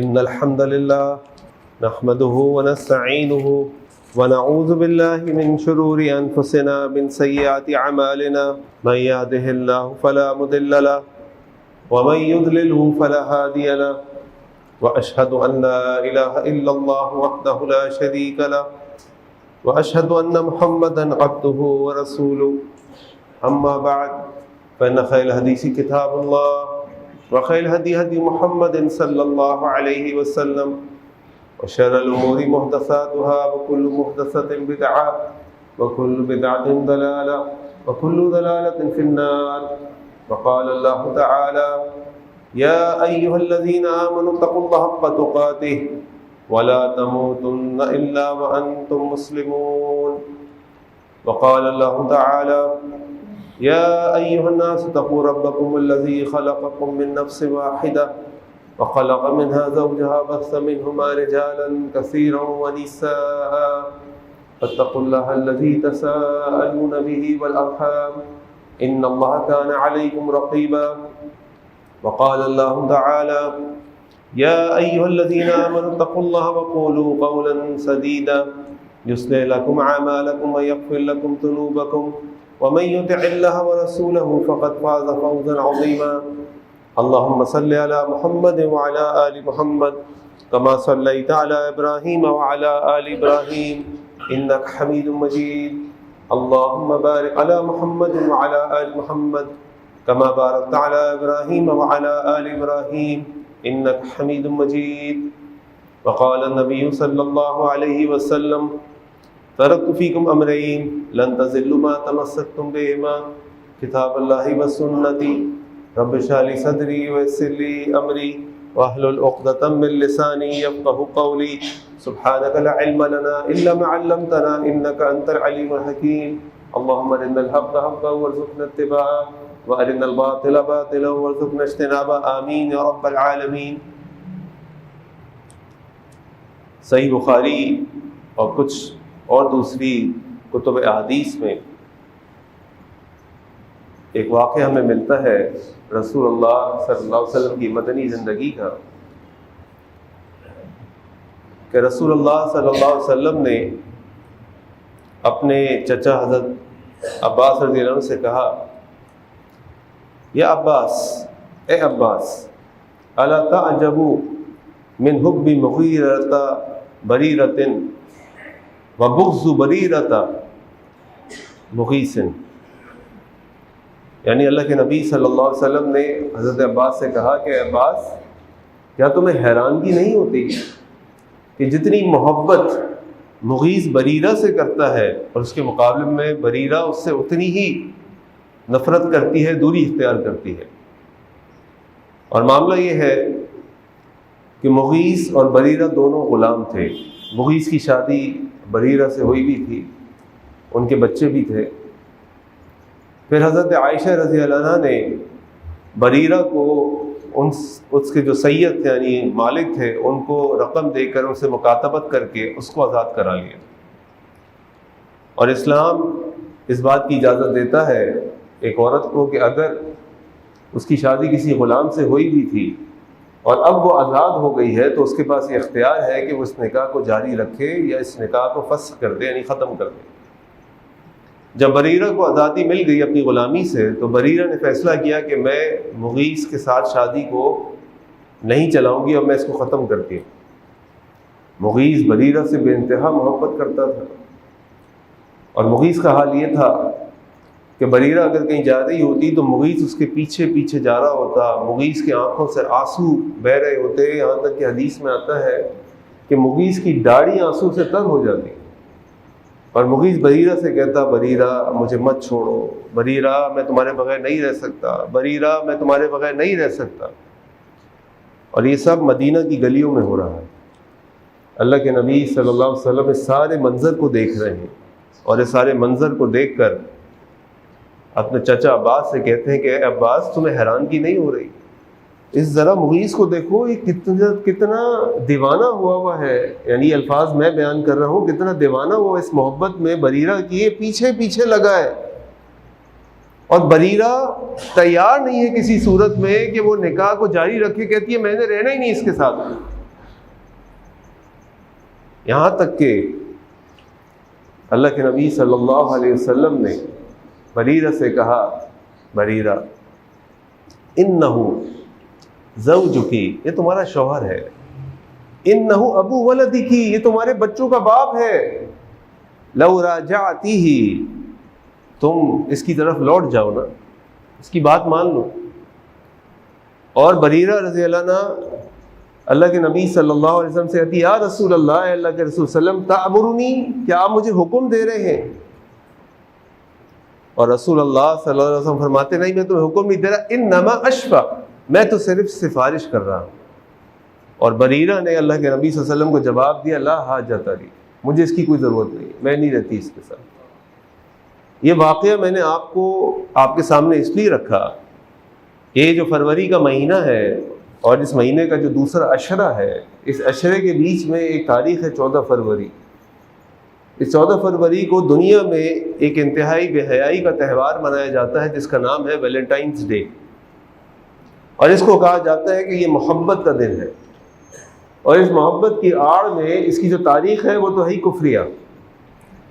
إن الحمد لله نحمده ونستعينه ونعوذ بالله من شرور أنفسنا من سيئات أعمالنا من يهده الله فلا مضل له ومن يضلله فلا هادي له وأشهد أن لا إله إلا الله وحده لا شريك له وأشهد أن محمدا عبده ورسوله أما بعد فإن خير الحديث كتاب الله وخير الهدي هدي محمد صلى الله عليه وسلم وشر الأمور محدثاتها وكل محدثة بدعة وكل بدعة ضلالة وكل ضلالة في النار. وقال الله تعالى: يا أيها الذين آمنوا اتقوا الله حق تقاته ولا تموتن إلا وأنتم مسلمون. وقال الله تعالى: يا أيها الناس اتقوا ربكم الذي خلقكم من نفس واحدة وخلق منها زوجها وبث منهما رجالا كثيرا ونساء فاتقوا الله الذي تساءلون به والأرحام إن الله كان عليكم رقيبا. وقال الله تعالى: يا أيها الذين آمنوا اتقوا الله وقولوا قولا سديدا يصلح لكم أعمالكم ويغفر لكم ذنوبكم ومن يطع الله ورسوله فقد فاز فوزا عظيما. اللهم صل على محمد وعلى آل محمد كما صليت على إبراهيم وعلى آل إبراهيم إنك حميد مجيد. اللهم بارك على محمد وعلى آل محمد كما باركت على إبراهيم وعلى آل إبراهيم إنك حميد مجيد. وقال النبي صلى الله عليه وسلم: تركت فيكم أمرين لن تضلوا ما تمسكتم بهما كتاب الله وسنتي رب اشرح لي صدري ويسر لي أمري واحلل عقدة من لساني يفقهوا قولي. سبحانك لا علم لنا إلا ما علمتنا إنك أنت العليم الحكيم. اللهم أرنا الحق حقا وارزقنا اتباعه وأرنا الباطل باطلا وارزقنا اجتنابه آمين يا رب العالمین. صحیح بخاری اور کچھ اور دوسری کتب احادیث میں ایک واقعہ ہمیں ملتا ہے رسول اللہ صلی اللہ علیہ وسلم کی مدنی زندگی کا، کہ رسول اللہ صلی اللہ علیہ وسلم نے اپنے چچا حضرت عباس رضی اللہ عنہ سے کہا: یا عباس، اے عباس، الا تعجب من حب مغیرۃ بریرۃ وبغض بریرۃ مغیث. یعنی اللہ کے نبی صلی اللہ علیہ وسلم نے حضرت عباس سے کہا کہ عباس، کیا تمہیں حیرانگی نہیں ہوتی کہ جتنی محبت مغیث بریرہ سے کرتا ہے اور اس کے مقابلے میں بریرہ اس سے اتنی ہی نفرت کرتی ہے، دوری اختیار کرتی ہے. اور معاملہ یہ ہے کہ مغیث اور بریرہ دونوں غلام تھے. مغیث کی شادی بریرہ سے ہوئی بھی تھی، ان کے بچے بھی تھے. پھر حضرت عائشہ رضی اللہ عنہ نے بریرہ کو اس کے جو سید تھے یعنی مالک تھے ان کو رقم دے کر ان سے مکاتبت کر کے اس کو آزاد کرا لیا. اور اسلام اس بات کی اجازت دیتا ہے ایک عورت کو کہ اگر اس کی شادی کسی غلام سے ہوئی بھی تھی اور اب وہ آزاد ہو گئی ہے تو اس کے پاس یہ اختیار ہے کہ وہ اس نکاح کو جاری رکھے یا اس نکاح کو فسخ کر دے، یعنی ختم کر دے. جب بریرہ کو آزادی مل گئی اپنی غلامی سے تو بریرہ نے فیصلہ کیا کہ میں مغیث کے ساتھ شادی کو نہیں چلاؤں گی اور میں اس کو ختم کرتی ہوں. مغیث بریرہ سے بے انتہا محبت کرتا تھا اور مغیث کا حال یہ تھا کہ بریرہ اگر کہیں جا رہی ہوتی تو مغیث اس کے پیچھے پیچھے جا رہا ہوتا. مغیث کی آنکھوں سے آنسو بہہ رہے ہوتے، یہاں تک کہ حدیث میں آتا ہے کہ مغیث کی داڑھی آنسو سے تر ہو جاتی. اور مغیث بریرہ سے کہتا: بریرہ مجھے مت چھوڑو، بریرہ میں تمہارے بغیر نہیں رہ سکتا، بریرہ میں تمہارے بغیر نہیں رہ سکتا. اور یہ سب مدینہ کی گلیوں میں ہو رہا ہے. اللہ کے نبی صلی اللہ علیہ وسلم اس سارے منظر کو دیکھ رہے ہیں اور اس سارے منظر کو دیکھ کر اپنے چچا عباس سے کہتے ہیں کہ اے عباس، تمہیں حیرانگی نہیں ہو رہی؟ اس ذرا مغیث کو دیکھو، یہ کتنا دیوانہ ہوا ہے. یعنی الفاظ میں بیان کر رہا ہوں، کتنا دیوانہ ہوا اس محبت میں بریرہ کی، یہ پیچھے پیچھے لگا ہے اور بریرہ تیار نہیں ہے کسی صورت میں کہ وہ نکاح کو جاری رکھے، کہتی ہے میں نے رہنا ہی نہیں اس کے ساتھ. یہاں تک کہ اللہ کے نبی صلی اللہ علیہ وسلم نے بریرہ سے کہا، بریرہ انہو زوجکی، یہ تمہارا شوہر ہے، انہو ابو ولدکی، یہ تمہارے بچوں کا باپ ہے، لو راجعتیہ، تم اس کی طرف لوٹ جاؤ نا، اس کی بات مان لو. اور بریرہ رضی اللہ عنہ اللہ کے نبی صلی اللہ علیہ وسلم سے کہتی، یا رسول اللہ، اے اللہ کے رسول صلی اللہ علیہ وسلم، تأمرنی، کیا آپ مجھے حکم دے رہے ہیں؟ اور رسول اللہ صلی اللہ علیہ وسلم فرماتے، نہیں میں تمہیں حکم نہیں دے رہا، انما اشفع، میں تو صرف سفارش کر رہا ہوں. اور بریرہ نے اللہ کے نبی صلی اللہ علیہ وسلم کو جواب دیا، لا حاجۃ لی، مجھے اس کی کوئی ضرورت نہیں، میں نہیں رہتی اس کے ساتھ. یہ واقعہ میں نے آپ کو آپ کے سامنے اس لیے رکھا، یہ جو فروری کا مہینہ ہے اور اس مہینے کا جو دوسرا عشرہ ہے، اس عشرے کے بیچ میں ایک تاریخ ہے 14 فروری. اس 14 فروری کو دنیا میں ایک انتہائی بے حیائی کا تہوار منایا جاتا ہے جس کا نام ہے ویلنٹائنس ڈے. اور اس کو کہا جاتا ہے کہ یہ محبت کا دن ہے، اور اس محبت کی آڑ میں اس کی جو تاریخ ہے وہ تو ہے ہی کفریہ،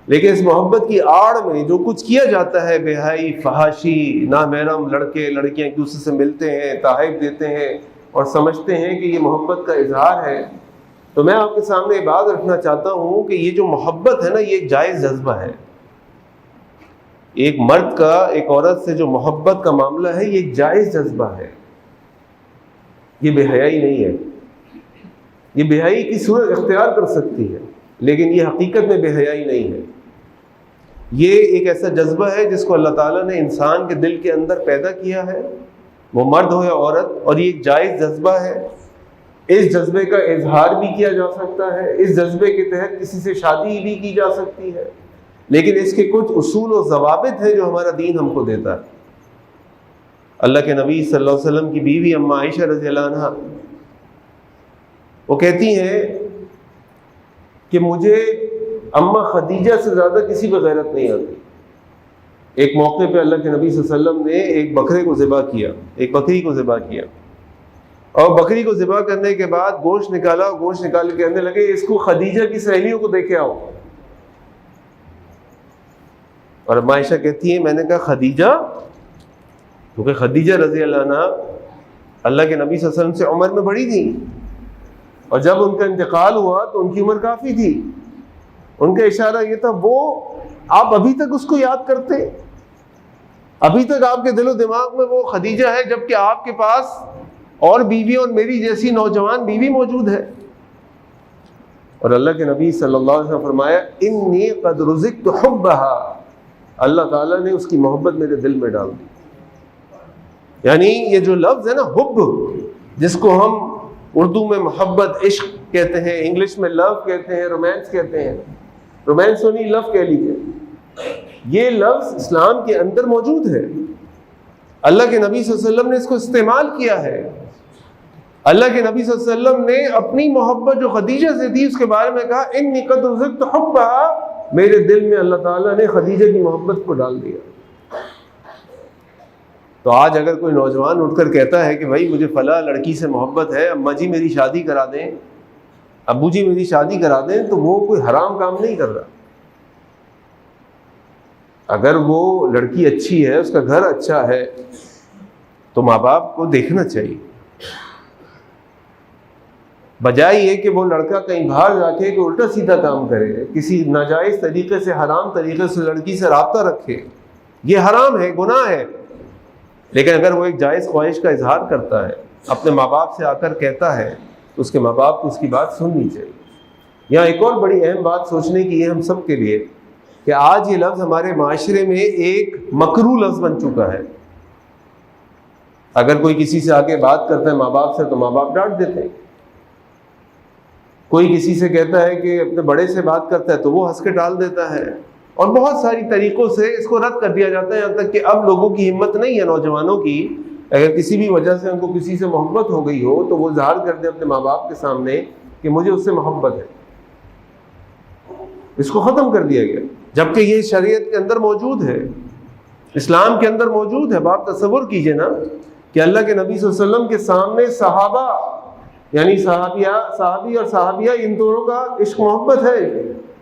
لیکن اس محبت کی آڑ میں جو کچھ کیا جاتا ہے، بے حیائی، فحاشی، نامحرم لڑکے لڑکیاں ایک دوسرے سے ملتے ہیں، تحائف دیتے ہیں اور سمجھتے ہیں کہ یہ محبت کا اظہار ہے. تو میں آپ کے سامنے یہ بات رکھنا چاہتا ہوں کہ یہ جو محبت ہے نا، یہ ایک جائز جذبہ ہے. ایک مرد کا ایک عورت سے جو محبت کا معاملہ ہے، یہ ایک جائز جذبہ ہے، یہ بے حیائی نہیں ہے. یہ بے حیائی کی صورت اختیار کر سکتی ہے، لیکن یہ حقیقت میں بے حیائی نہیں ہے. یہ ایک ایسا جذبہ ہے جس کو اللہ تعالیٰ نے انسان کے دل کے اندر پیدا کیا ہے، وہ مرد ہو یا عورت، اور یہ ایک جائز جذبہ ہے. اس جذبے کا اظہار بھی کیا جا سکتا ہے، اس جذبے کے تحت کسی سے شادی بھی کی جا سکتی ہے، لیکن اس کے کچھ اصول و ضوابط ہیں جو ہمارا دین ہم کو دیتا ہے. اللہ کے نبی صلی اللہ علیہ وسلم کی بیوی اماں عائشہ رضی اللہ عنہا وہ کہتی ہیں کہ مجھے اماں خدیجہ سے زیادہ کسی پہ غیرت نہیں آتی. ایک موقع پہ اللہ کے نبی صلی اللہ علیہ وسلم نے ایک بکرے کو ذبح کیا، ایک بکری کو ذبح کیا، اور بکری کو ذبح کرنے کے بعد گوشت نکالا، گوشت نکال کے کہنے لگے اس کو خدیجہ کی سہیلیوں کو دیکھے آؤ. اور اماں عائشہ کہتی ہیں میں نے کہا خدیجہ، کیونکہ خدیجہ رضی اللہ عنہ اللہ کے نبی صلی اللہ علیہ وسلم سے عمر میں بڑی تھی، اور جب ان کا انتقال ہوا تو ان کی عمر کافی تھی. ان کا اشارہ یہ تھا، وہ آپ ابھی تک اس کو یاد کرتے، ابھی تک آپ کے دل و دماغ میں وہ خدیجہ ہے، جبکہ آپ کے پاس اور بیوی اور میری جیسی نوجوان بیوی موجود ہے. اور اللہ کے نبی صلی اللہ علیہ وسلم فرمایا انی قد رزقت حبها، اللہ تعالیٰ نے اس کی محبت میرے دل میں ڈال دی. یعنی یہ جو لفظ ہے نا حب، جس کو ہم اردو میں محبت، عشق کہتے ہیں، انگلش میں لو کہتے ہیں، رومانس کہتے ہیں، رومانس ہونی لو کہہ لیجیے، یہ لفظ اسلام کے اندر موجود ہے. اللہ کے نبی صلی اللہ علیہ وسلم نے اس کو استعمال کیا ہے. اللہ کے نبی صلی اللہ علیہ وسلم نے اپنی محبت جو خدیجہ سے تھی اس کے بارے میں کہا انی قد رزقت حبها، میرے دل میں اللہ تعالیٰ نے خدیجہ کی محبت کو ڈال دیا. تو آج اگر کوئی نوجوان اٹھ کر کہتا ہے کہ بھائی مجھے فلاں لڑکی سے محبت ہے، اماں جی میری شادی کرا دیں، ابو جی میری شادی کرا دیں، تو وہ کوئی حرام کام نہیں کر رہا. اگر وہ لڑکی اچھی ہے، اس کا گھر اچھا ہے، تو ماں باپ کو دیکھنا چاہیے، بجائے یہ کہ وہ لڑکا کہیں باہر جا کے کوئی الٹا سیدھا کام کرے، کسی ناجائز طریقے سے، حرام طریقے سے لڑکی سے رابطہ رکھے. یہ حرام ہے، گناہ ہے. لیکن اگر وہ ایک جائز خواہش کا اظہار کرتا ہے، اپنے ماں باپ سے آ کر کہتا ہے، تو اس کے ماں باپ کو اس کی بات سننی چاہیے. یہاں ایک اور بڑی اہم بات سوچنے کی ہے ہم سب کے لیے کہ آج یہ لفظ ہمارے معاشرے میں ایک مکروہ لفظ بن چکا ہے. اگر کوئی کسی سے آ کے بات کرتا ہے ماں باپ سے، تو ماں باپ ڈانٹ دیتے ہیں. کوئی کسی سے کہتا ہے کہ اپنے بڑے سے بات کرتا ہے تو وہ ہنس کے ٹال دیتا ہے، اور بہت ساری طریقوں سے اس کو رد کر دیا جاتا ہے. یہاں تک کہ اب لوگوں کی ہمت نہیں ہے، نوجوانوں کی، اگر کسی بھی وجہ سے ان کو کسی سے محبت ہو گئی ہو تو وہ اظہار کر دیں اپنے ماں باپ کے سامنے کہ مجھے اس سے محبت ہے. اس کو ختم کر دیا گیا، جبکہ یہ شریعت کے اندر موجود ہے. اسلام کے اندر موجود ہے۔ اب آپ تصور کیجئے نا کہ اللہ کے نبی صلی اللہ علیہ وسلم کے سامنے صحابہ، یعنی صحابی اور صحابیہ، ان دونوں کا عشق محبت ہے،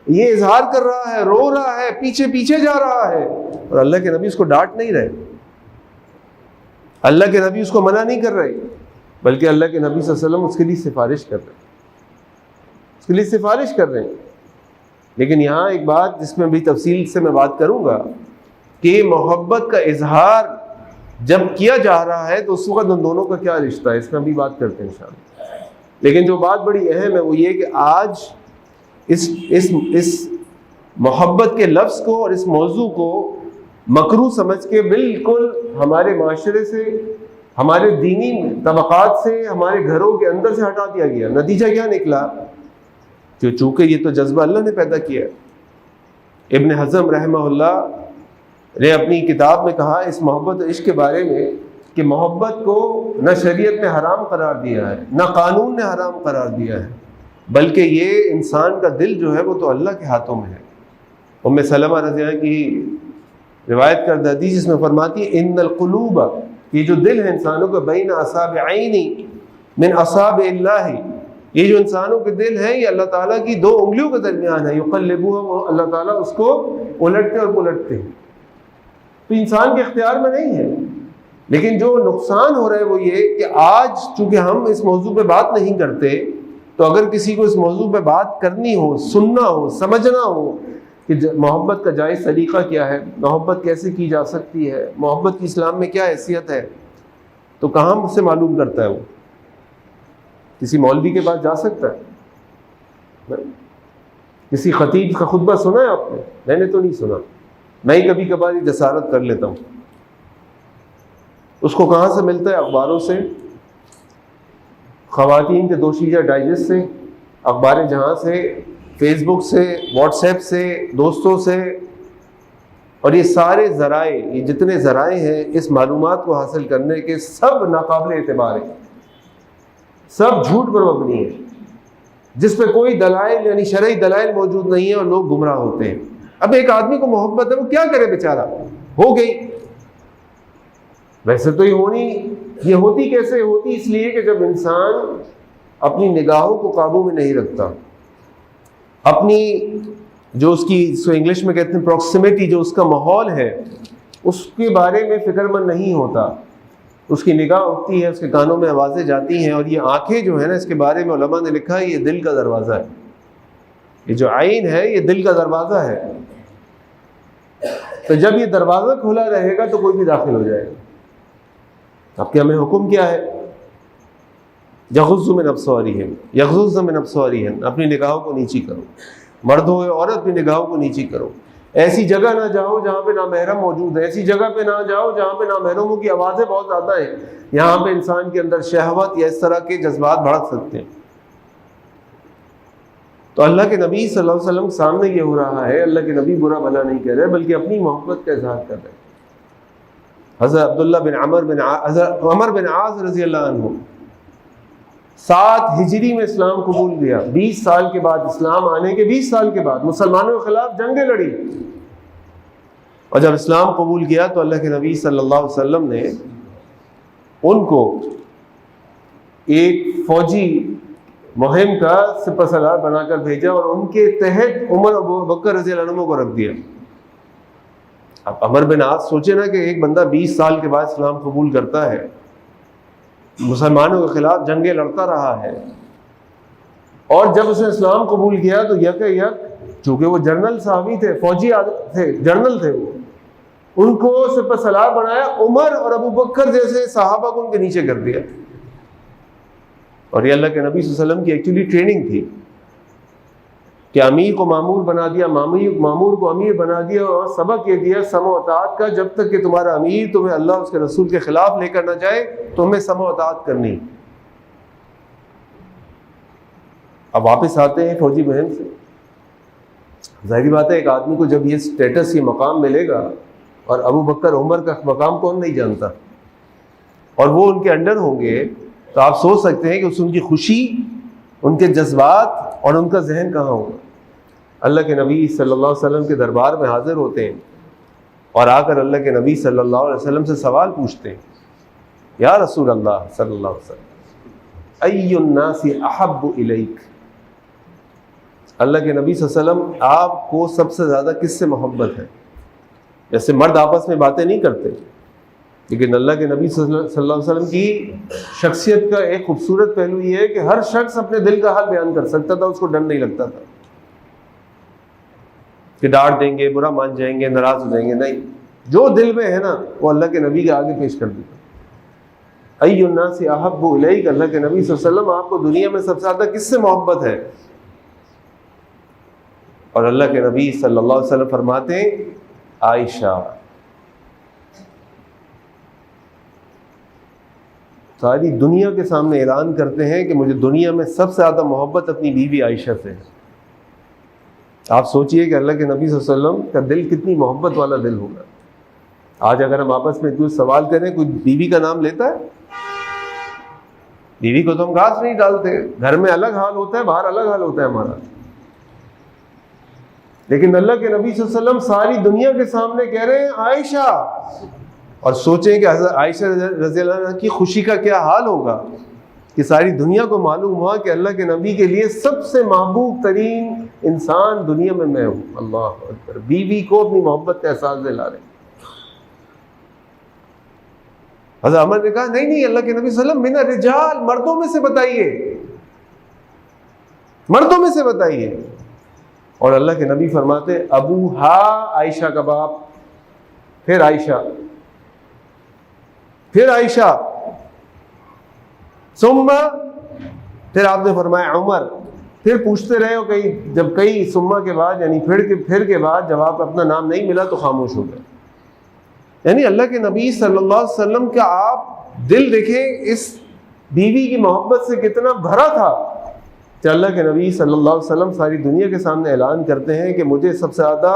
یہ اظہار کر رہا ہے، رو رہا ہے، پیچھے پیچھے جا رہا ہے، اور اللہ کے نبی اس کو ڈانٹ نہیں رہے، اللہ کے نبی اس کو منع نہیں کر رہے، بلکہ اللہ کے نبی صلی اللہ علیہ وسلم اس کے لیے سفارش کر رہے ہیں، اس کے لیے سفارش کر رہے ہیں۔ لیکن یہاں ایک بات جس میں بھی تفصیل سے میں بات کروں گا کہ محبت کا اظہار جب کیا جا رہا ہے تو اس وقت ان دونوں کا کیا رشتہ ہے، اس میں بھی بات کرتے ہیں انشاءاللہ۔ لیکن جو بات بڑی اہم ہے وہ یہ کہ آج اس محبت کے لفظ کو اور اس موضوع کو مکروہ سمجھ کے بالکل ہمارے معاشرے سے، ہمارے دینی طبقات سے، ہمارے گھروں کے اندر سے ہٹا دیا گیا۔ نتیجہ کیا نکلا کہ چونکہ یہ تو جذبہ اللہ نے پیدا کیا ہے۔ ابن حزم رحمہ اللہ نے اپنی کتاب میں کہا اس محبت و عشق کے بارے میں کہ محبت کو نہ شریعت نے حرام قرار دیا ہے، نہ قانون نے حرام قرار دیا ہے، بلکہ یہ انسان کا دل جو ہے وہ تو اللہ کے ہاتھوں میں ہے۔ ام سلمہ رضی اللہ عنہا کی روایت کردہ حدیث اس میں فرماتی ہے ان القلوب، یہ جو دل ہے انسانوں کے، بین اصابعین من اصابع اللہ، یہ جو انسانوں کے دل ہیں یہ اللہ تعالیٰ کی دو انگلیوں کے درمیان ہے، یقلبوها، وہ اللہ تعالیٰ اس کو الٹتے اور پلٹتے ہیں، تو انسان کے اختیار میں نہیں ہے۔ لیکن جو نقصان ہو رہا ہے وہ یہ کہ آج چونکہ ہم اس موضوع پہ بات نہیں کرتے، تو اگر کسی کو اس موضوع پہ بات کرنی ہو، سننا ہو، سمجھنا ہو کہ محبت کا جائز طریقہ کیا ہے، محبت کیسے کی جا سکتی ہے، محبت کی اسلام میں کیا حیثیت ہے، تو کہاں سے معلوم کرتا ہے وہ؟ کسی مولوی کے پاس جا سکتا ہے؟ کسی خطیب کا خطبہ سنا ہے آپ نے؟ میں نے تو نہیں سنا، میں ہی کبھی کبھار جسارت کر لیتا ہوں۔ اس کو کہاں سے ملتا ہے؟ اخباروں سے، خواتین کے دوشیزہ ڈائجسٹ سے، اخبار جہاں سے، فیس بک سے، واٹس ایپ سے، دوستوں سے، اور یہ سارے ذرائع، یہ جتنے ذرائع ہیں اس معلومات کو حاصل کرنے کے، سب ناقابل اعتبار ہیں، سب جھوٹ پر مبنی ہے، جس پہ کوئی دلائل یعنی شرعی دلائل موجود نہیں ہے، اور لوگ گمراہ ہوتے ہیں۔ اب ایک آدمی کو محبت ہے، وہ کیا کرے بیچارہ؟ ہو گئی، ویسے تو یہ ہوتی کیسے ہوتی؟ اس لیے کہ جب انسان اپنی نگاہوں کو قابو میں نہیں رکھتا، اپنی جو اس کی انگلش میں کہتے ہیں پروکسیمیٹی، جو اس کا ماحول ہے اس کے بارے میں فکر مند نہیں ہوتا، اس کی نگاہ اٹھتی ہے، اس کے کانوں میں آوازیں جاتی ہیں، اور یہ آنکھیں جو ہے نا، اس کے بارے میں علماء نے لکھا ہے یہ دل کا دروازہ ہے، یہ جو عین ہے یہ دل کا دروازہ ہے، تو جب یہ دروازہ کھلا رہے گا تو کوئی بھی داخل ہو جائے گا۔ اب کہ ہمیں حکم کیا ہے؟ یغض من ابصارہم، یغضض من ابصارہم، اپنی نگاہوں کو نیچی کرو، مرد ہو یا عورت اپنی نگاہوں کو نیچی کرو، ایسی جگہ نہ جاؤ جہاں پہ نامحرم موجود ہے، ایسی جگہ پہ نہ جاؤ جہاں پہ نامحرموں کی آوازیں بہت زیادہ ہیں، یہاں پہ انسان کے اندر شہوت یا اس طرح کے جذبات بھڑک سکتے ہیں۔ تو اللہ کے نبی صلی اللہ علیہ وسلم کے سامنے یہ ہو رہا ہے، اللہ کے نبی برا بھلا نہیں کہہ رہے بلکہ اپنی محبت کا اظہار کر رہے ہیں۔ حضرت عبداللہ بن عمر بن عاص رضی اللہ عنہ 7 ہجری میں اسلام قبول کیا، 20 سال کے بعد، اسلام آنے کے 20 سال کے بعد مسلمانوں کے خلاف جنگیں لڑی، اور جب اسلام قبول کیا تو اللہ کے نبی صلی اللہ علیہ وسلم نے ان کو ایک فوجی مہم کا سپہ سالار بنا کر بھیجا، اور ان کے تحت عمر ابو بکر رضی اللہ عنہ کو رکھ دیا۔ اب عمر بن عاص سوچے نا کہ ایک بندہ 20 سال کے بعد اسلام قبول کرتا ہے، مسلمانوں کے خلاف جنگیں لڑتا رہا ہے، اور جب اس نے اسلام قبول کیا تو یک چونکہ وہ جنرل صحابی تھے، فوجی تھے، جنرل تھے، وہ ان کو سپہ سالار بنایا، عمر اور ابو بکر جیسے صحابہ کو ان کے نیچے کر دیا۔ اور یہ اللہ کے نبی صلی اللہ علیہ وسلم کی ایکچولی ٹریننگ تھی کہ امیر کو مامور بنا دیا، مامور کو امیر بنا دیا، اور سبق یہ دیا سمع و اطاعت کا، جب تک کہ تمہارا امیر تمہیں اللہ اس کے رسول کے خلاف لے کر نہ جائے تمہیں سمع و اطاعت کرنی۔ اب واپس آتے ہیں فوجی مہم سے، ظاہری بات ہے ایک آدمی کو جب یہ سٹیٹس، یہ مقام ملے گا، اور ابو بکر عمر کا مقام کون نہیں جانتا، اور وہ ان کے انڈر ہوں گے، تو آپ سوچ سکتے ہیں کہ ان کی خوشی، ان کے جذبات اور ان کا ذہن کہاں ہوگا۔ اللہ کے نبی صلی اللہ علیہ وسلم کے دربار میں حاضر ہوتے ہیں، اور آ کر اللہ کے نبی صلی اللہ علیہ وسلم سے سوال پوچھتے ہیں، یا رسول اللہ صلی اللہ علیہ وسلم ای الناس احب الیک، اللہ کے نبی صلی اللہ علیہ وسلم آپ کو سب سے زیادہ کس سے محبت ہے؟ جیسے مرد آپس میں باتیں نہیں کرتے، لیکن اللہ کے نبی صلی اللہ علیہ وسلم کی شخصیت کا ایک خوبصورت پہلو یہ ہے کہ ہر شخص اپنے دل کا حال بیان کر سکتا تھا، اس کو ڈر نہیں لگتا تھا کہ ڈانٹ دیں گے، برا مان جائیں گے، ناراض ہو جائیں گے، نہیں، جو دل میں ہے نا وہ اللہ کے نبی کے آگے پیش کر دیتا۔ ای الناس احب الیک، اللہ کے نبی صلی اللہ علیہ وسلم آپ کو دنیا میں سب سے زیادہ کس سے محبت ہے؟ اور اللہ کے نبی صلی اللہ علیہ وسلم فرماتے ہیں عائشہ۔ ساری دنیا کے سامنے اعلان کرتے ہیں کہ مجھے دنیا میں سب سے زیادہ محبت اپنی بیوی عائشہ سے ہے۔ آپ سوچئے کہ اللہ کے نبی صلی اللہ علیہ وسلم کا دل کتنی محبت والا دل ہوگا۔ آج اگر ہم آپس میں کوئی سوال کریں، کوئی بیوی کا نام لیتا ہے؟ بیوی کو تو ہم گھاس نہیں ڈالتے، گھر میں الگ حال ہوتا ہے، باہر الگ حال ہوتا ہے ہمارا، لیکن اللہ کے نبی صلی اللہ علیہ وسلم ساری دنیا کے سامنے کہہ رہے ہیں عائشہ۔ اور سوچیں کہ حضرت عائشہ رضی اللہ عنہ کی خوشی کا کیا حال ہوگا کہ ساری دنیا کو معلوم ہوا کہ اللہ کے نبی کے لیے سب سے محبوب ترین انسان دنیا میں ہوں۔ اللہ اکبر، بیوی کو اپنی محبت کا احساس دلا رہے۔ حضرت عمر نے کہا نہیں، اللہ کے نبی صلی اللہ علیہ وسلم من الرجال، مردوں میں سے بتائیے، مردوں میں سے بتائیے۔ اور اللہ کے نبی فرماتے ابوہا، عائشہ کا باپ، پھر عائشہ، پھر عائشہ، ثم، پھر آپ نے فرمایا عمر، پھر پوچھتے رہے ہو جب کئی ثم کے بعد یعنی پھر کے بعد جب آپ اپنا نام نہیں ملا تو خاموش ہو گئے۔ یعنی اللہ کے نبی صلی اللہ علیہ وسلم کا آپ دل دیکھیں اس بیوی کی محبت سے کتنا بھرا تھا کہ اللہ کے نبی صلی اللہ علیہ وسلم ساری دنیا کے سامنے اعلان کرتے ہیں کہ مجھے سب سے زیادہ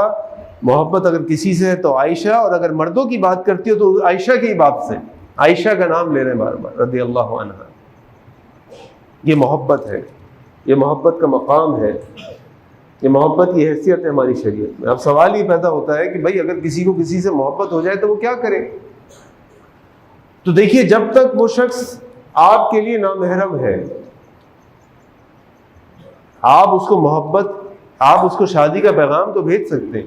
محبت اگر کسی سے ہے تو عائشہ، اور اگر مردوں کی بات کرتی ہو تو عائشہ کے ہی باپ سے، عائشہ کا نام لے رہے ہیں بار بار رضی اللہ عنہ۔ یہ محبت ہے، یہ محبت کا مقام ہے، یہ محبت کی حیثیت ہے ہماری شریعت میں۔ اب سوال یہ پیدا ہوتا ہے کہ بھائی اگر کسی کو کسی سے محبت ہو جائے تو وہ کیا کرے؟ تو دیکھیے جب تک وہ شخص آپ کے لیے نامحرم ہے، آپ اس کو محبت، آپ اس کو شادی کا پیغام تو بھیج سکتے ہیں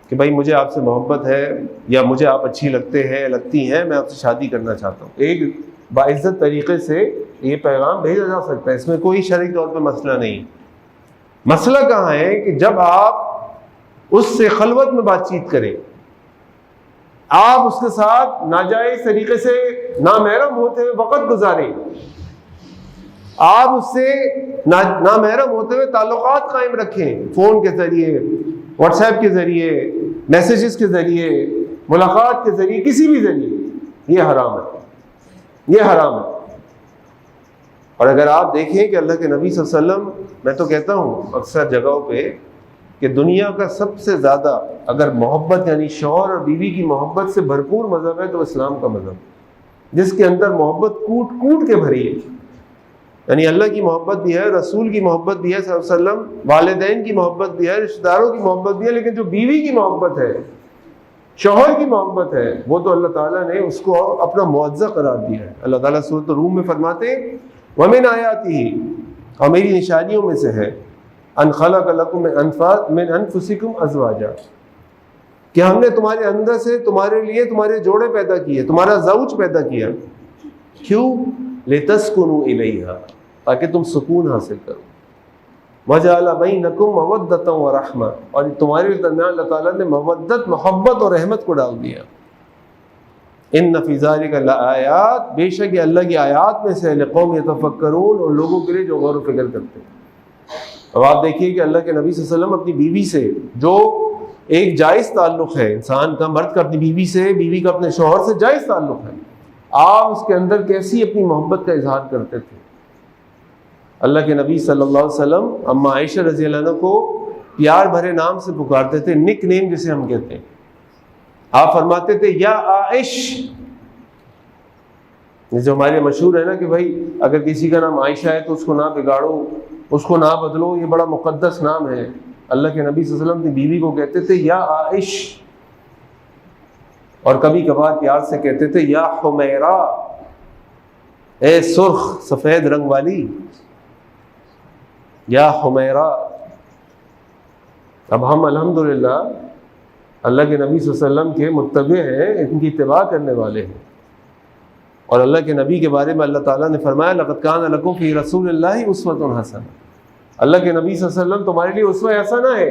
کہ بھائی مجھے آپ سے محبت ہے، یا مجھے آپ اچھی لگتے ہیں، لگتی ہیں، میں آپ سے شادی کرنا چاہتا ہوں۔ ایک باعزت طریقے سے یہ پیغام بھیجا جا سکتا ہے، اس میں کوئی شرعی طور پہ مسئلہ نہیں۔ مسئلہ کہاں ہے کہ جب آپ اس سے خلوت میں بات چیت کریں، آپ اس کے ساتھ ناجائز طریقے سے نامحرم ہوتے ہوئے وقت گزاریں، آپ اس سے نامحرم ہوتے ہوئے تعلقات قائم رکھیں، فون کے ذریعے، واٹس ایپ کے ذریعے، میسیجز کے ذریعے، ملاقات کے ذریعے، کسی بھی ذریعے، یہ حرام ہے، یہ حرام ہے۔ اور اگر آپ دیکھیں کہ اللہ کے نبی صلی اللہ علیہ وسلم، میں تو کہتا ہوں اکثر جگہوں پہ کہ دنیا کا سب سے زیادہ اگر محبت یعنی شوہر اور بیوی کی محبت سے بھرپور مذہب ہے تو اسلام کا مذہب، جس کے اندر محبت کوٹ کوٹ کے بھری ہے۔ یعنی اللہ کی محبت بھی ہے، رسول کی محبت بھی ہے صلی اللہ علیہ وسلم، والدین کی محبت بھی ہے، رشتہ داروں کی محبت بھی ہے، لیکن جو بیوی کی محبت ہے، شوہر کی محبت ہے، وہ تو اللہ تعالیٰ نے اس کو اپنا معزہ قرار دیا ہے۔ اللہ تعالیٰ سورۃ الروم میں فرماتے ہیں وَمِنْ آیَاتِهِ، اور میری نشانیوں میں سے ہے، ان خلق لکم من انفسکم ازواجا، کہ ہم نے تمہارے اندر سے تمہارے لیے تمہارے جوڑے پیدا کیے، تمہارا زوج پیدا کیا، کیوں؟ لتسکنوا الیہا، تاکہ تم سکون حاصل کرو، وجعل بینکم مودۃ ورحمہ، اور تمہارے درمیان اللہ تعالیٰ نے مودت، محبت اور رحمت کو ڈال دیا۔ ان فی ذلک لآیات، بے شک یہ اللہ کی آیات میں سے، لقوم یتفکرون، اور لوگوں کے لیے جو غور و فکر کرتے ہیں۔ اب آپ دیکھیے کہ اللہ کے نبی صلی اللہ علیہ وسلم اپنی بیوی سے، جو ایک جائز تعلق ہے انسان کا، مرد کا اپنی بیوی سے، بیوی کا اپنے شوہر سے جائز تعلق ہے، آپ اس کے اندر کیسی اپنی محبت کا اظہار کرتے تھے۔ اللہ کے نبی صلی اللہ علیہ وسلم اما عائشہ رضی اللہ عنہ کو پیار بھرے نام سے پکارتے تھے، نک نیم جسے ہم کہتے ہیں۔ آپ فرماتے تھے یا عائش، جو ہمارے مشہور ہے نا کہ بھائی اگر کسی کا نام عائشہ ہے تو اس کو نہ بگاڑو، اس کو نہ بدلو، یہ بڑا مقدس نام ہے، اللہ کے نبی صلی اللہ علیہ وسلم اپنی بیوی کو کہتے تھے یا عائش، اور کبھی کبھار پیار سے کہتے تھے یا حمیرہ، اے سرخ سفید رنگ والی، یا حمیرہ۔ اب ہم الحمدللہ اللہ کے نبی صلی اللہ علیہ وسلم کے متبع ہیں، ان کی اتباع کرنے والے ہیں، اور اللہ کے نبی کے بارے میں اللہ تعالیٰ نے فرمایا لقد کان لکم فی رسول اللہ اسوۃ حسنہ، اللہ کے نبی صلی اللہ علیہ وسلم تمہارے لیے اسوہ حسنہ ہے۔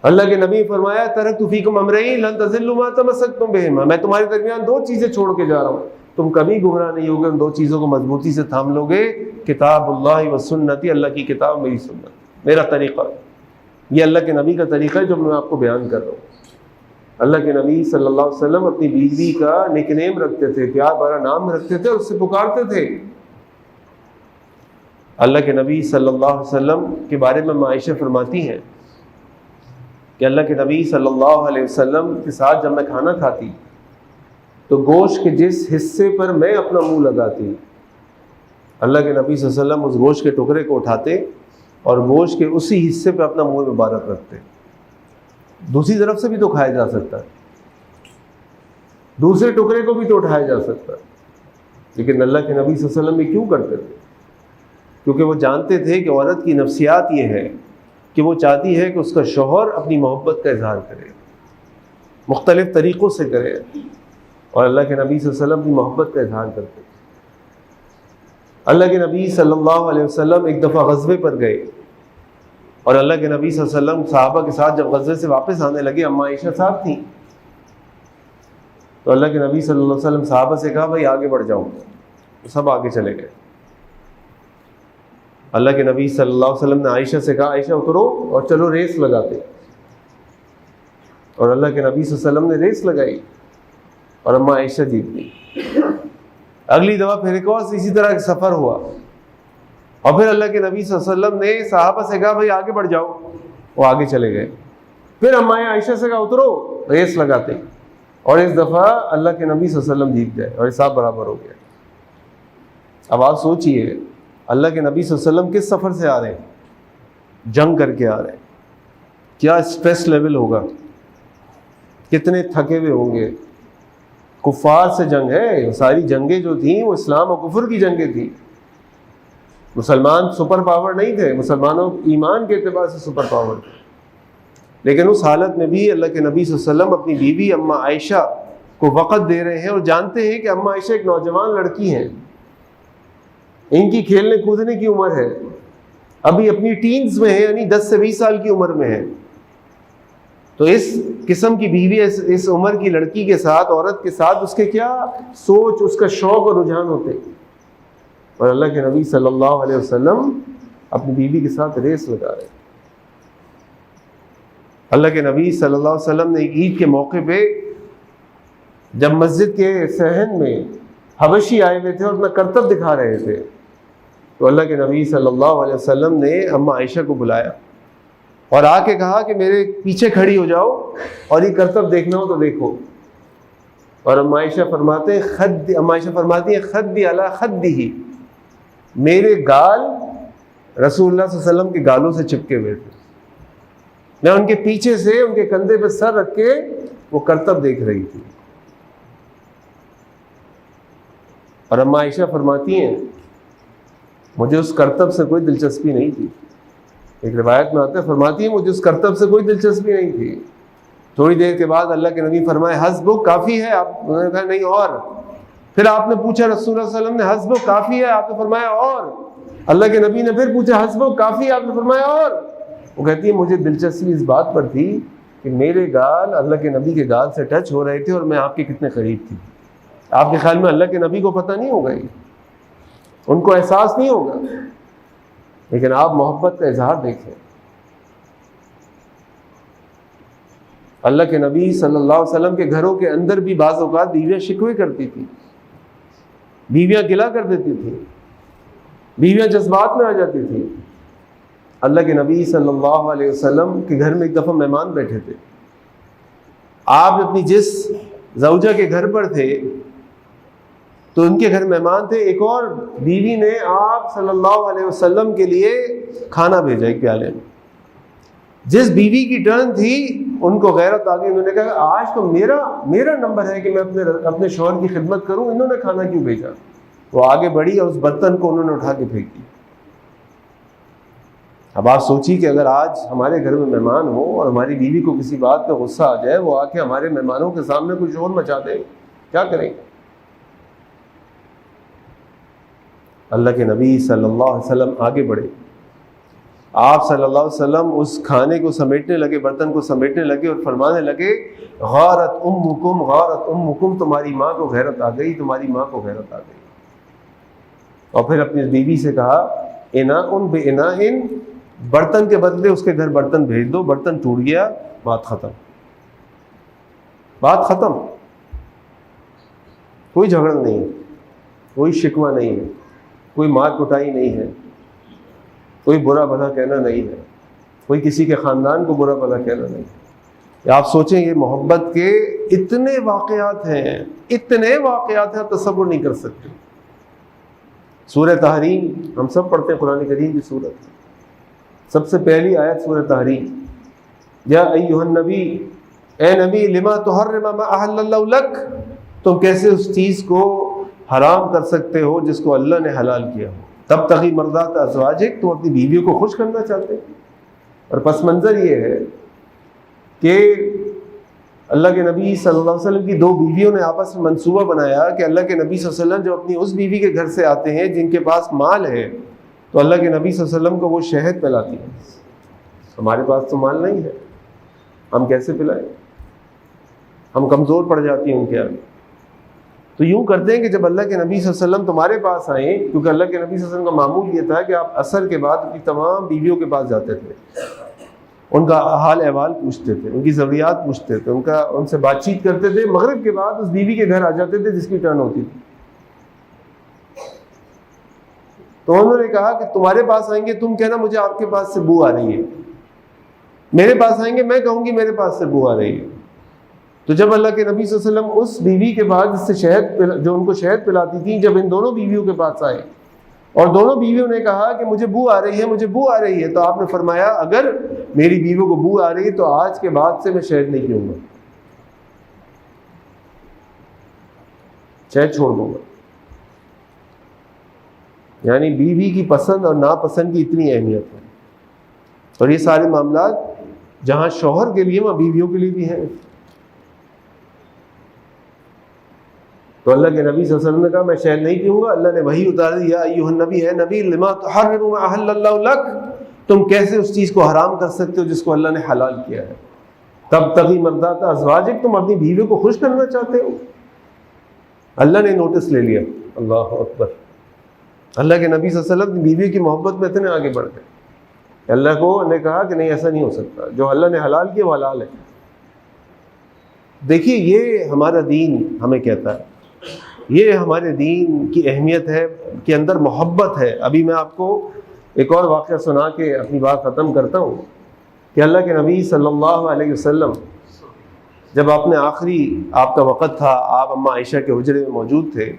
اللہ کے نبی نے فرمایا ترکت فیکم امرین لن تضلوا ما تمسکتم بہما، میں تمہارے درمیان دو چیزیں چھوڑ کے جا رہا ہوں، تم کبھی گمراہ نہیں ہوگے ان دو چیزوں کو مضبوطی سے تھام لو گے، کتاب اللہ و سنتی، اللہ کی کتاب میری سنت، میرا طریقہ۔ یہ اللہ کے نبی کا طریقہ ہے جو میں آپ کو بیان کر رہا ہوں۔ اللہ کے نبی صلی اللہ علیہ وسلم اپنی بیوی کا نک نیم رکھتے تھے، پیار بھرا نام رکھتے تھے اور اس سے پکارتے تھے۔ اللہ کے نبی صلی اللہ علیہ وسلم کے بارے میں عائشہ فرماتی ہیں کہ اللہ کے نبی صلی اللہ علیہ وسلم کے ساتھ جب میں کھانا کھاتی تو گوشت کے جس حصے پر میں اپنا منہ لگاتی، اللہ کے نبی صلی اللہ علیہ وسلم اس گوشت کے ٹکڑے کو اٹھاتے اور گوشت کے اسی حصے پہ اپنا منہ مبارک رکھتے۔ دوسری طرف سے بھی تو کھایا جا سکتا ہے، دوسرے ٹکڑے کو بھی تو اٹھایا جا سکتا ہے، لیکن اللہ کے نبی صلی اللہ علیہ وسلم یہ کیوں کرتے تھے؟ کیونکہ وہ جانتے تھے کہ عورت کی نفسیات یہ ہے کہ وہ چاہتی ہے کہ اس کا شوہر اپنی محبت کا اظہار کرے، مختلف طریقوں سے کرے، اور اللہ کے نبی صلی اللہ علیہ وسلم اپنی محبت کا اظہار کرتے۔ اللہ کے نبی صلی اللہ علیہ وسلم ایک دفعہ غزوے پر گئے، اور اللہ کے نبی صلی اللہ علیہ وسلم صحابہ کے ساتھ جب غزوے سے واپس آنے لگے، اماں عائشہ صاحب تھیں، تو اللہ کے نبی صلی اللہ علیہ وسلم صحابہ سے کہا بھائی آگے بڑھ جاؤ، تو سب آگے چلے گئے۔ اللہ کے نبی صلی اللہ علیہ وسلم نے عائشہ سے کہا عائشہ اترو اور چلو ریس لگاتے، اور اللہ کے نبی صلی اللہ علیہ وسلم نے ریس لگائی اور اماں عائشہ جیت گئی۔ اگلی دفعہ پھر ایک اور اسی طرح کا سفر ہوا، اور پھر اللہ کے نبی صلی اللہ علیہ وسلم نے صحابہ سے کہا بھائی آگے بڑھ جاؤ، وہ آگے چلے گئے۔ پھر اماں عائشہ سے کہا اترو، ریس لگاتے، اور اس دفعہ اللہ کے نبی صلی اللہ علیہ وسلم جیت گئے اور حساب برابر ہو گیا۔ اب آپ سوچئے اللہ کے نبی صلی اللہ علیہ وسلم کس سفر سے آ رہے ہیں؟ جنگ کر کے آ رہے ہیں، کیا اسٹریس لیول ہوگا، کتنے تھکے ہوئے ہوں گے۔ کفار سے جنگ ہے، ساری جنگیں جو تھیں وہ اسلام اور کفر کی جنگیں تھیں۔ مسلمان سپر پاور نہیں تھے، مسلمانوں ایمان کے اعتبار سے سپر پاور تھے، لیکن اس حالت میں بھی اللہ کے نبی صلی اللہ علیہ وسلم اپنی بیوی اماں عائشہ کو وقت دے رہے ہیں، اور جانتے ہیں کہ اماں عائشہ ایک نوجوان لڑکی ہیں، ان کی کھیلنے کودنے کی عمر ہے، ابھی اپنی ٹینز میں ہے، یعنی 10 سے 20 سال کی عمر میں ہے۔ تو اس قسم کی بیوی، اس عمر کی لڑکی کے ساتھ، عورت کے ساتھ اس کے کیا سوچ، اس کا شوق اور رجحان ہوتے، اور اللہ کے نبی صلی اللہ علیہ وسلم اپنی بیوی کے ساتھ ریس لگا رہے۔ اللہ کے نبی صلی اللہ علیہ وسلم نے ایک عید کے موقع پہ جب مسجد کے صحن میں حبشی آئے ہوئے تھے اور اپنا کرتب دکھا رہے تھے، تو اللہ کے نبی صلی اللہ علیہ وسلم نے اماں عائشہ کو بلایا اور آ کے کہا کہ میرے پیچھے کھڑی ہو جاؤ اور یہ کرتب دیکھنا ہو تو دیکھو۔ اور اماں عائشہ فرماتی ہیں خدی علی خدی، میرے گال رسول اللہ صلی اللہ علیہ وسلم کے گالوں سے چپکے ہوئے تھے، میں ان کے پیچھے سے ان کے کندھے پہ سر رکھ کے وہ کرتب دیکھ رہی تھی۔ اور اماں عائشہ فرماتی ہیں مجھے اس کرتب سے کوئی دلچسپی نہیں تھی، ایک روایت میں آتا ہے، فرماتی ہیں مجھے اس کرتب سے کوئی دلچسپی نہیں تھی۔ تھوڑی دیر کے بعد اللہ کے نبی فرمائے حسبک، کافی ہے؟ انہوں نے کہا نہیں اور۔ پھر آپ نے پوچھا رسول اللہ صلی اللہ علیہ وسلم نے حسبک، کافی ہے؟ آپ نے فرمایا اور۔ اللہ کے نبی نے پھر پوچھا حسبک، کافی ہے؟ آپ نے فرمایا اور۔ وہ کہتی ہے مجھے دلچسپی اس بات پر تھی کہ میرے گال اللہ کے نبی کے گال سے ٹچ ہو رہے تھے اور میں آپ کے کتنے قریب تھی۔ آپ کے خیال میں اللہ کے نبی کو پتہ نہیں ہوگا، یہ ان کو احساس نہیں ہوگا، لیکن آپ محبت کا اظہار دیکھیں۔ اللہ کے نبی صلی اللہ علیہ وسلم کے گھروں کے اندر بھی بعض اوقات بیویاں شکوے کرتی تھیں، بیویاں گلہ کر دیتی تھیں، بیویاں جذبات میں آ جاتی تھیں۔ اللہ کے نبی صلی اللہ علیہ وسلم کے گھر میں ایک دفعہ مہمان بیٹھے تھے، آپ اپنی جس زوجہ کے گھر پر تھے تو ان کے گھر مہمان تھے، ایک اور بیوی نے آپ صلی اللہ علیہ وسلم کے لیے کھانا بھیجا ایک پیالے میں، جس بیوی کی ٹرن تھی ان کو غیرت آ گئی، انہوں نے کہا آج تو میرا نمبر ہے کہ میں اپنے شوہر کی خدمت کروں، انہوں نے کھانا کیوں بھیجا؟ وہ آگے بڑھی اور اس برتن کو انہوں نے اٹھا کے پھینک دی۔ اب آپ سوچیے کہ اگر آج ہمارے گھر میں مہمان ہو اور ہماری بیوی کو کسی بات پہ غصہ آ جائے، وہ آ کے ہمارے مہمانوں کے سامنے کوئی شور مچا دے، کیا کریں؟ اللہ کے نبی صلی اللہ علیہ وسلم آگے بڑھے، آپ صلی اللہ علیہ وسلم اس کھانے کو سمیٹنے لگے، برتن کو سمیٹنے لگے اور فرمانے لگے غارت امکم غارت امکم، تمہاری ماں کو غیرت آ گئی، تمہاری ماں کو غیرت آ گئی۔ اور پھر اپنی بیوی سے کہا اناء باناء، برتن کے بدلے اس کے گھر برتن بھیج دو، برتن ٹوٹ گیا، بات ختم، بات ختم، کوئی جھگڑا نہیں ہے، کوئی شکوہ نہیں ہے، کوئی مار کٹائی نہیں ہے، کوئی برا بھلا کہنا نہیں ہے، کوئی کسی کے خاندان کو برا بھلا کہنا نہیں ہے۔ آپ سوچیں یہ محبت کے اتنے واقعات ہیں، اتنے واقعات ہیں، آپ تصور نہیں کر سکتے۔ سورہ تحریم ہم سب پڑھتے ہیں، قرآن کریم کی سورت، سب سے پہلی آیت سورہ تحریم، یا ایھا النبی، اے نبی، لما تحرم ما احل اللہ لک، تم کیسے اس چیز کو حرام کر سکتے ہو جس کو اللہ نے حلال کیا ہو، تبتغی مرضات ازواجک، تم اپنی بیویوں کو خوش کرنا چاہتے ہیں۔ اور پس منظر یہ ہے کہ اللہ کے نبی صلی اللہ علیہ وسلم کی دو بیویوں نے آپس میں منصوبہ بنایا کہ اللہ کے نبی صلی اللہ علیہ وسلم جب اپنی اس بیوی کے گھر سے آتے ہیں جن کے پاس مال ہے، تو اللہ کے نبی صلی اللہ علیہ وسلم کو وہ شہد پلاتی ہیں۔ ہمارے پاس تو مال نہیں ہے، ہم کیسے پلائیں؟ ہم کمزور پڑ جاتی ہیں ان کے آگے۔ تو یوں کرتے ہیں کہ جب اللہ کے نبی صلی اللہ علیہ وسلم تمہارے پاس آئیں، کیونکہ اللہ کے نبی صلی اللہ علیہ وسلم کا معمول یہ تھا کہ آپ عصر کے بعد اپنی تمام بیویوں کے پاس جاتے تھے، ان کا حال احوال پوچھتے تھے، ان کی ضروریات پوچھتے تھے، ان سے بات چیت کرتے تھے، مغرب کے بعد اس بیوی کے گھر آ جاتے تھے جس کی ٹرن ہوتی تھی۔ تو انہوں نے کہا کہ تمہارے پاس آئیں گے، تم کہنا مجھے آپ کے پاس سے بو آ رہی ہے، میرے پاس آئیں گے، میں کہوں گی میرے پاس سے بو آ رہی ہے۔ تو جب اللہ کے نبی صلی اللہ علیہ وسلم اس بیوی کے بعد جس سے جو ان کو شہد پلاتی تھی، جب ان دونوں بیویوں کے پاس آئے اور دونوں بیویوں نے کہا کہ مجھے بو آ رہی ہے، مجھے بو آ رہی ہے، تو آپ نے فرمایا اگر میری بیویوں کو بو آ رہی ہے تو آج کے بعد سے میں شہد نہیں پیوں گا، شہد چھوڑ دوں گا۔ یعنی بیوی کی پسند اور ناپسند کی اتنی اہمیت ہے، اور یہ سارے معاملات جہاں شوہر کے لیے وہاں بیویوں کے لیے بھی ہیں۔ تو اللہ کے نبی صلی اللہ علیہ وسلم نے کہا میں شہد نہیں پیوں گا، اللہ نے وحی اتار دی، یا ایھا النبی، اے نبی، لما تحرم ما احل اللہ لک، تم کیسے اس چیز کو حرام کر سکتے ہو جس کو اللہ نے حلال کیا ہے، تبتغی مرضات ازواجک، تم اپنی بیویوں کو خوش کرنا چاہتے ہو۔ اللہ نے نوٹس لے لیا، اللہ اکبر، اللہ کے نبی صلی اللہ علیہ وسلم بیوی کی محبت میں اتنے آگے بڑھ گئے، اللہ کو نے کہا کہ نہیں ایسا نہیں ہو سکتا، جو اللہ نے حلال کیا وہ حلال ہے۔ دیکھیے یہ ہمارا دین ہمیں کہتا ہے، یہ ہمارے دین کی اہمیت ہے کہ اندر محبت ہے۔ ابھی میں آپ کو ایک اور واقعہ سنا کے اپنی بات ختم کرتا ہوں کہ اللہ کے نبی صلی اللہ علیہ وسلم جب آپ نے آخری آپ کا وقت تھا، آپ اماں عائشہ کے حجرے میں موجود تھے،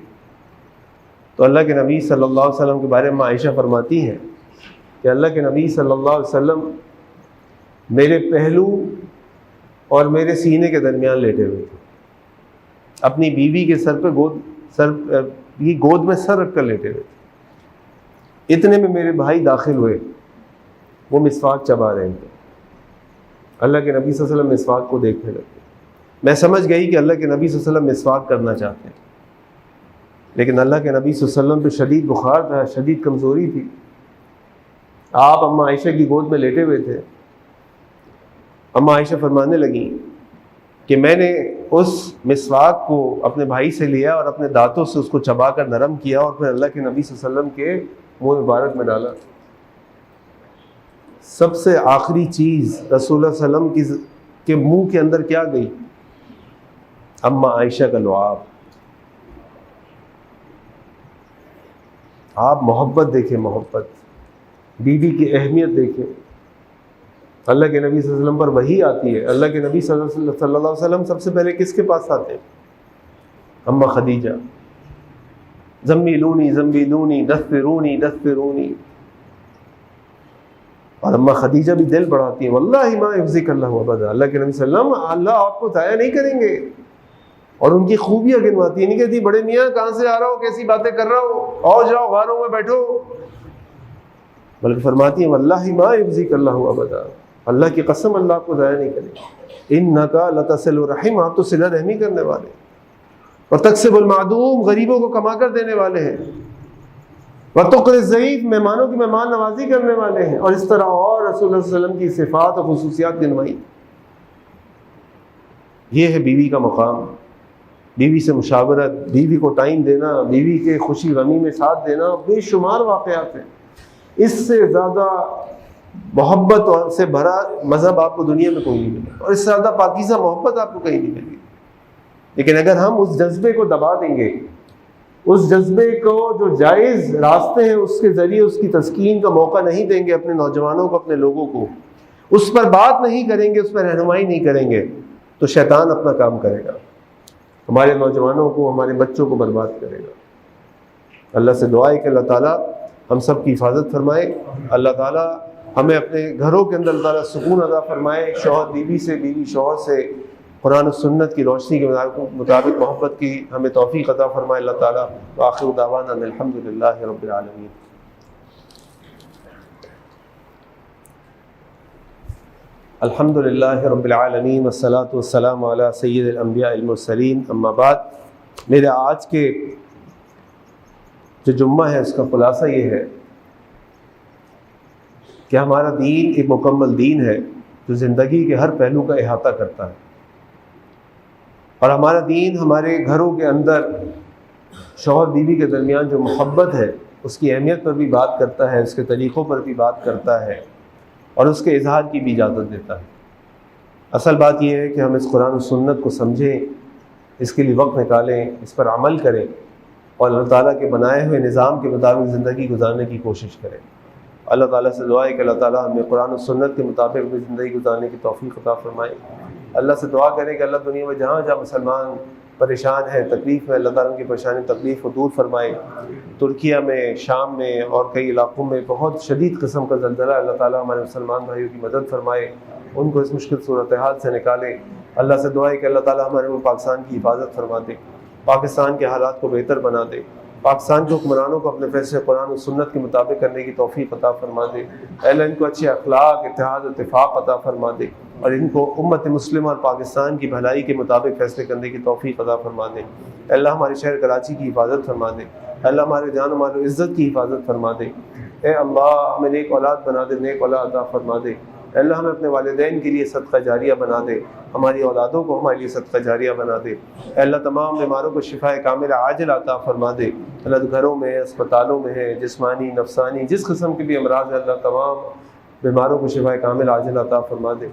تو اللہ کے نبی صلی اللہ علیہ وسلم کے بارے میں عائشہ فرماتی ہیں کہ اللہ کے نبی صلی اللہ علیہ وسلم میرے پہلو اور میرے سینے کے درمیان لیٹے ہوئے تھے، اپنی بیوی کے سر پہ گود میں سر رکھ کر لیٹے ہوئے تھے۔ اتنے میں میرے بھائی داخل ہوئے، وہ مسواک چبا رہے تھے، اللہ کے نبی صلی اللہ علیہ وسلم مسواک کو دیکھنے لگے۔ میں سمجھ گئی کہ اللہ کے نبی صلی اللہ علیہ وسلم مسواک کرنا چاہتے ہیں، لیکن اللہ کے نبی صلی اللہ علیہ وسلم پہ شدید بخار تھا، شدید کمزوری تھی، آپ اماں عائشہ کی گود میں لیٹے ہوئے تھے۔ اماں عائشہ فرمانے لگیں کہ میں نے اس مسواک کو اپنے بھائی سے لیا اور اپنے دانتوں سے اس کو چبا کر نرم کیا اور پھر اللہ کے نبی صلی اللہ علیہ وسلم کے منہ مبارک میں ڈالا۔ سب سے آخری چیز رسول اللہ صلی اللہ علیہ وسلم کے منہ کے اندر کیا گئی؟ اماں عائشہ کا لعاب۔ آپ محبت دیکھیں، محبت، بیوی کی اہمیت دیکھیں۔ اللہ کے نبی صلی اللہ علیہ وسلم پر وحی آتی ہے، اللہ کے نبی صلی اللہ علیہ وسلم سب سے پہلے کس کے پاس آتے ہیں؟ اماں خدیجہ، زمیلونی زمیلونی دثرونی دثرونی۔ اور اماں خدیجہ بھی دل بڑھاتی ہیں، واللہ ما یخزیک اللہ ابدا، اللہ کے نبی صلی اللہ علیہ وسلم اللہ آپ کو ضائع نہیں کریں گے، اور ان کی خوبیاں گنواتی ہیں، نہیں کہتی بڑے میاں کہاں سے آ رہا ہو، کیسی باتیں کر رہا ہو، آؤ جاؤ غاروں میں بیٹھو، بلکہ فرماتی ہیں واللہ ما یخزیک اللہ ابدا، اللہ کی قسم اللہ آپ کو ضائع نہیں کرے گا، انک لتصل الرحم، آپ تو صلہ رحمی کرنے والے، وتکسب المعدوم، غریبوں کو کما کر دینے والے ہیں، وتقر الضعیف، مہمانوں کی مہمان نوازی کرنے والے ہیں، اور اس طرح اور رسول اللہ صلی اللہ علیہ وسلم کی صفات اور خصوصیات گنوائی۔ یہ ہے بیوی کا مقام، بیوی سے مشاورت، بیوی کو ٹائم دینا، بیوی کے خوشی غمی میں ساتھ دینا، بے شمار واقعات ہیں۔ اس سے زیادہ محبت اور سے بھرا مذہب آپ کو دنیا میں کوئی نہیں ملے، اور اس سے زیادہ پاکیزہ محبت آپ کو کہیں نہیں ملے گی۔ لیکن اگر ہم اس جذبے کو دبا دیں گے، اس جذبے کو جو جائز راستے ہیں اس کے ذریعے اس کی تسکین کا موقع نہیں دیں گے اپنے نوجوانوں کو، اپنے لوگوں کو، اس پر بات نہیں کریں گے، اس پر رہنمائی نہیں کریں گے، تو شیطان اپنا کام کرے گا، ہمارے نوجوانوں کو، ہمارے بچوں کو برباد کرے گا۔ اللہ سے دعا ہے کہ اللہ تعالیٰ ہم سب کی حفاظت فرمائے، اللہ تعالیٰ ہمیں اپنے گھروں کے اندر اللہ تعالیٰ سکون عطا فرمائے، شوہر بیوی سے، بیوی شوہر سے قرآن و سنت کی روشنی کے مطابق محبت کی ہمیں توفیق عطا فرمائے اللہ تعالیٰ۔ وآخر دعوانا ان الحمد للہ رب العالمین۔ الحمد للہ رب العالمین والصلاة والسلام علی سید الانبیاء المرسلین، اما بعد۔ میرے آج کے جو جمعہ ہے اس کا خلاصہ یہ ہے کہ ہمارا دین ایک مکمل دین ہے جو زندگی کے ہر پہلو کا احاطہ کرتا ہے، اور ہمارا دین ہمارے گھروں کے اندر شوہر بیوی کے درمیان جو محبت ہے اس کی اہمیت پر بھی بات کرتا ہے، اس کے طریقوں پر بھی بات کرتا ہے، اور اس کے اظہار کی بھی اجازت دیتا ہے۔ اصل بات یہ ہے کہ ہم اس قرآن و سنت کو سمجھیں، اس کے لیے وقت نکالیں، اس پر عمل کریں، اور اللہ تعالیٰ کے بنائے ہوئے نظام کے مطابق زندگی گزارنے کی کوشش کریں۔ اللہ تعالیٰ سے دعا ہے کہ اللہ تعالیٰ ہمیں قرآن و سنت کے مطابق بھی زندگی گزارنے کی توفیق عطا فرمائے۔ اللہ سے دعا کریں کہ اللہ دنیا میں جہاں جہاں مسلمان پریشان ہیں، تکلیف میں، اللہ تعالیٰ ان کی پریشانی تکلیف کو دور فرمائے۔ ترکیہ میں، شام میں اور کئی علاقوں میں بہت شدید قسم کا زلزلہ، اللہ تعالیٰ ہمارے مسلمان بھائیوں کی مدد فرمائے، ان کو اس مشکل صورتحال سے نکالے۔ اللہ سے دعا ہے کہ اللہ تعالیٰ ہمارے ملک پاکستان کی حفاظت فرما دے، پاکستان کے حالات کو بہتر بنا دے، پاکستان کے حکمرانوں کو اپنے فیصلے قرآن و سنت کی مطابق کرنے کی توفیق عطا فرما دے۔ اے اللہ ان کو اچھے اخلاق، اتحاد و اتفاق عطا فرما دے، اور ان کو امت مسلمہ اور پاکستان کی بھلائی کے مطابق فیصلے کرنے کی توفیق عطا فرما دے۔ اے اللہ ہمارے شہر کراچی کی حفاظت فرما دے، اے اللہ ہمارے جان و مال و عزت کی حفاظت فرما دے۔ اے اللہ ہمیں نیک اولاد بنا دے، نیک اولاد عطا فرما دے۔ اے اللہ ہمیں اپنے والدین کے لیے صدقہ جاریہ بنا دے، ہماری اولادوں کو ہمارے لیے صدقہ جاریہ بنا دے۔ اے اللہ تمام بیماروں کو شفاء کاملہ عاجل عطا فرما دے۔ اللہ گھروں میں، اسپتالوں میں ہے، جسمانی نفسانی جس قسم کے بھی امراض ہے، اللہ تمام بیماروں کو شفاء کاملہ عاجل عطا فرما دے۔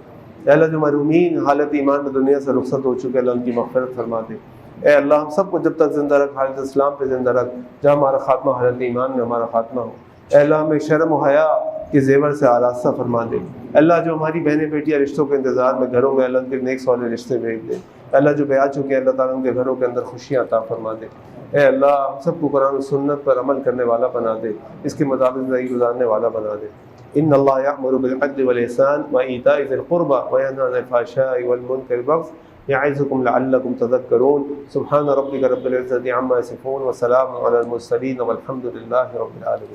اے اللہ جو مرحومین حالت ایمان میں دنیا سے رخصت ہو چکے، اللہ ان کی مغفرت فرما دے۔ اے اللہ ہم سب کو جب تک زندہ رکھ، حالت اسلام پہ زندہ رکھ، جہاں ہمارا خاتمہ حالت ایمان میں ہمارا خاتمہ ہو۔ اے اللہ ہمیں شرم و حیا کے زیور سے آراستہ فرما دے۔ اللہ جو ہماری بہنیں بیٹیاں رشتوں کے انتظار میں گھروں میں، اللہ ان کے نیک صالح رشتے بھیج دے۔ اللہ جو بیاہ چکے ہیں، اللہ تعالیٰ ان کے گھروں کے اندر خوشیاں عطا فرما دے۔ اے اللہ ہم سب کو قرآن و سنت پر عمل کرنے والا بنا دے، اس کے مطابق زندگی گزارنے والا بنا دے۔ ان اللہ یأمر بالعدل والإحسان وإیتاء ذی القربى وینہی عن الفحشاء والمنکر والبغی یعظکم لعلکم تذکرون۔ سبحان ربک رب العزة عما یصفون وسلام علی المرسلین والحمد للہ رب العالمین۔